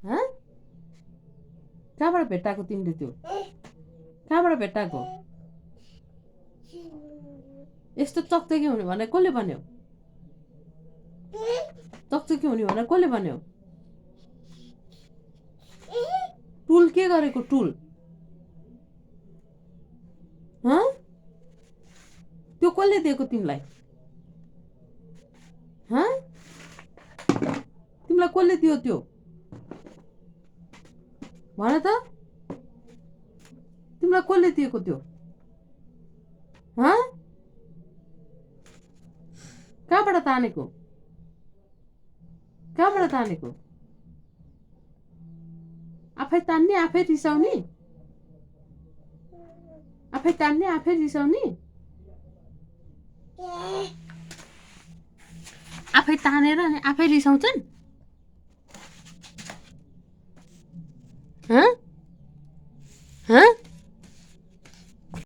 हाँ कहाँबाट भेट्टाएको तिमीले त्यो कहाँबाट भेट्टाएको यस्तो चकचकी हुने भने कसले भन्यो चकचकी हुने भने कसले भन्यो टुल के गरेको टुल हाँ त्यो कसले दिएको तिमीलाई हाँ तिमीलाई कसले दियो त्यो भन त तिमीलाई कसले दिएको त्यो हाँ कहाँबाट तानेको कहाँबाट तानेको आफै तान्ने आफै रिसाउने आफै तान्ने आफै रिसाउने आफै तानेर अनि आफै रिसाउँछन्